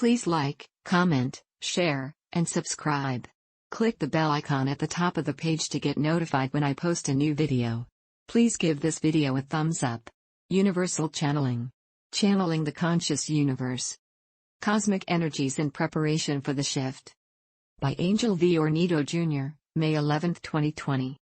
Please like, comment, share, and subscribe. Click the bell icon at the top of the page to get notified when I post a new video. Please give this video a thumbs up. Universal Channeling. Channeling the conscious universe. Cosmic Energies in Preparation for the Shift. By Angel V. Ornedo Jr., May 11, 2020.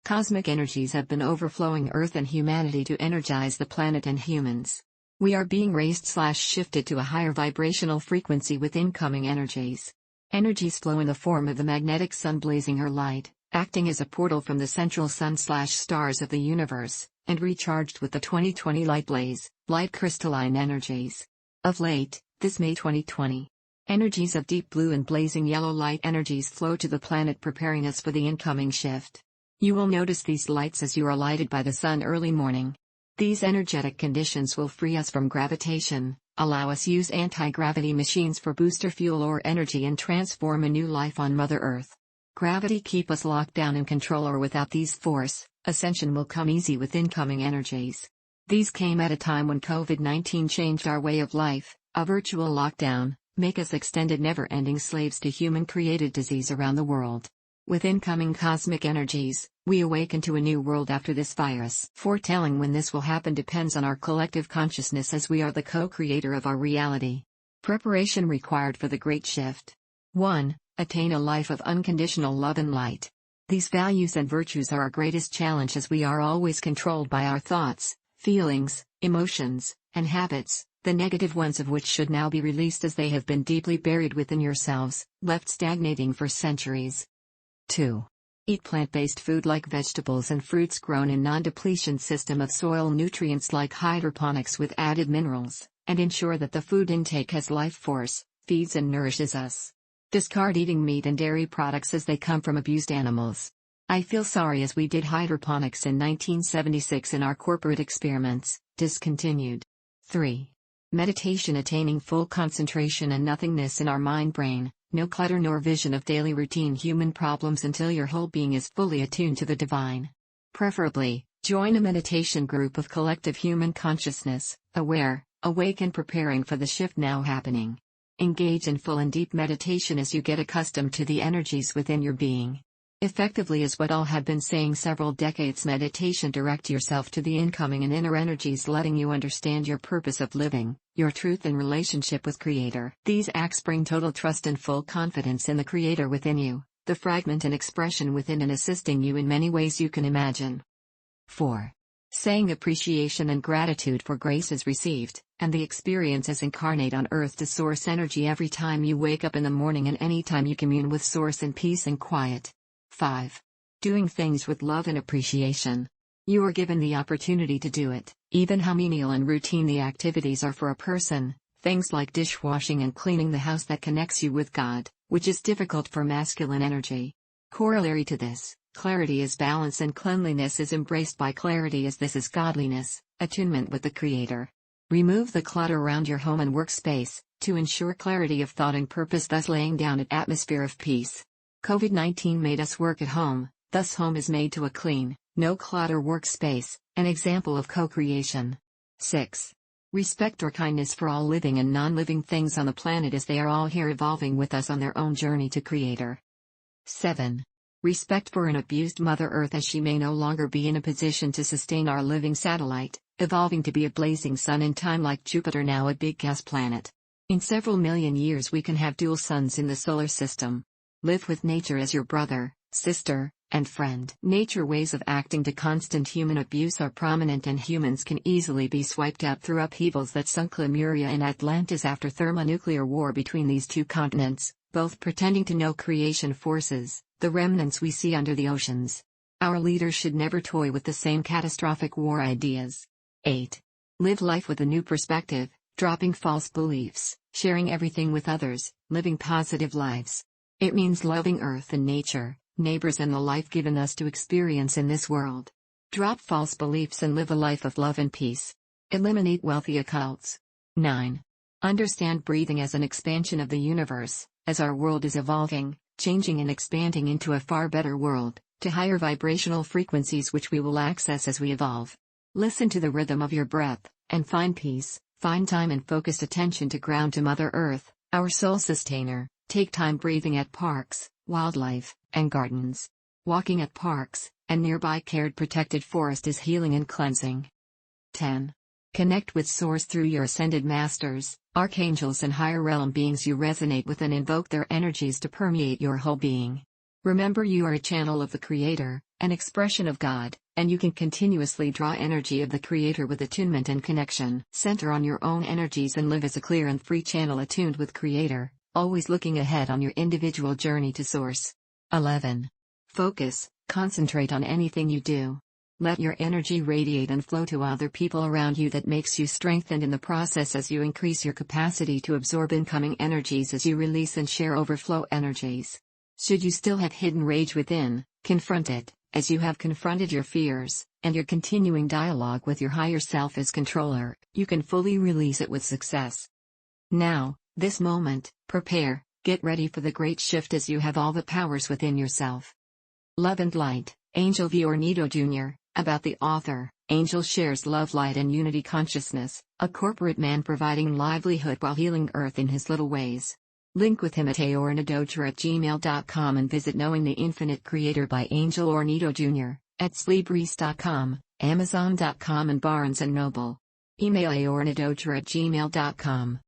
Cosmic energies have been overflowing Earth and humanity to energize the planet and humans. We are being raised/shifted to a higher vibrational frequency with incoming energies. Energies flow in the form of the magnetic sun blazing her light, acting as a portal from the central sun/stars of the universe, and recharged with the 2020 light blaze, light crystalline energies. Of late, this May 2020, energies of deep blue and blazing yellow light energies flow to the planet, preparing us for the incoming shift. You will notice these lights as you are lighted by the sun early morning. These energetic conditions will free us from gravitation, allow us use anti-gravity machines for booster fuel or energy, and transform a new life on Mother Earth. Gravity keep us locked down in control, or without these force, ascension will come easy with incoming energies. These came at a time when COVID-19 changed our way of life, a virtual lockdown, make us extended never-ending slaves to human-created disease around the world. With incoming cosmic energies, we awaken to a new world after this virus. Foretelling when this will happen depends on our collective consciousness, as we are the co-creator of our reality. Preparation required for the great shift. 1. Attain a life of unconditional love and light. These values and virtues are our greatest challenge, as we are always controlled by our thoughts, feelings, emotions, and habits, the negative ones of which should now be released, as they have been deeply buried within yourselves, left stagnating for centuries. 2. Eat plant-based food like vegetables and fruits grown in non-depletion system of soil nutrients like hydroponics with added minerals, and ensure that the food intake has life force, feeds and nourishes us. Discard eating meat and dairy products as they come from abused animals. I feel sorry, as we did hydroponics in 1976 in our corporate experiments, discontinued. 3. Meditation, attaining full concentration and nothingness in our mind-brain. No clutter nor vision of daily routine human problems until your whole being is fully attuned to the divine. Preferably, join a meditation group of collective human consciousness, aware, awake and preparing for the shift now happening. Engage in full and deep meditation as you get accustomed to the energies within your being. Effectively, is what all have been saying several decades. Meditation, direct yourself to the incoming and inner energies, letting you understand your purpose of living, your truth and relationship with Creator. These acts bring total trust and full confidence in the Creator within you, the fragment and expression within, and assisting you in many ways you can imagine. 4. Saying appreciation and gratitude for graces received, and the experiences incarnate on earth to source energy every time you wake up in the morning and any time you commune with source in peace and quiet. 5. Doing things with love and appreciation. You are given the opportunity to do it, even how menial and routine the activities are for a person, things like dishwashing and cleaning the house, that connects you with God, which is difficult for masculine energy. Corollary to this, clarity is balance and cleanliness is embraced by clarity, as this is godliness, attunement with the Creator. Remove the clutter around your home and workspace, to ensure clarity of thought and purpose, thus laying down an atmosphere of peace. COVID-19 made us work at home, thus home is made to a clean, no clutter workspace, an example of co-creation. 6. Respect or kindness for all living and non-living things on the planet, as they are all here evolving with us on their own journey to Creator. 7. Respect for an abused Mother Earth, as she may no longer be in a position to sustain our living satellite, evolving to be a blazing sun in time like Jupiter, now a big gas planet. In several million years we can have dual suns in the solar system. Live with nature as your brother, sister, and friend. Nature ways of acting to constant human abuse are prominent, and humans can easily be swiped out through upheavals that sunk Lemuria and Atlantis after thermonuclear war between these two continents, both pretending to know creation forces, the remnants we see under the oceans. Our leaders should never toy with the same catastrophic war ideas. 8. Live life with a new perspective, dropping false beliefs, sharing everything with others, living positive lives. It means loving Earth and nature, neighbors and the life given us to experience in this world. Drop false beliefs and live a life of love and peace. Eliminate wealthy occults. 9. Understand breathing as an expansion of the universe, as our world is evolving, changing and expanding into a far better world, to higher vibrational frequencies which we will access as we evolve. Listen to the rhythm of your breath, and find peace, find time and focused attention to ground to Mother Earth, Our soul sustainer, take time breathing at parks, wildlife, and gardens. Walking at parks and nearby cared protected forest is healing and cleansing. 10. Connect with Source through your ascended masters, archangels and higher realm beings you resonate with and invoke their energies to permeate your whole being. Remember you are a channel of the Creator, an expression of God, and you can continuously draw energy of the Creator with attunement and connection. Center on your own energies and live as a clear and free channel attuned with Creator, always looking ahead on your individual journey to Source. 11. Focus, concentrate on anything you do. Let your energy radiate and flow to other people around you that makes you strengthened in the process as you increase your capacity to absorb incoming energies as you release and share overflow energies. Should you still have hidden rage within, confront it, as you have confronted your fears, and your continuing dialogue with your higher self as controller, you can fully release it with success. Now, this moment, prepare, get ready for the great shift as you have all the powers within yourself. Love and Light, Angel V. Ornedo Jr., about the author. Angel shares love, light and unity consciousness, a corporate man providing livelihood while healing Earth in his little ways. Link with him at ornedo@gmail.com and visit Knowing the Infinite Creator by Angel Ornedo Jr., at Sleebreeze.com, Amazon.com and Barnes & Noble. Email aornedo@gmail.com.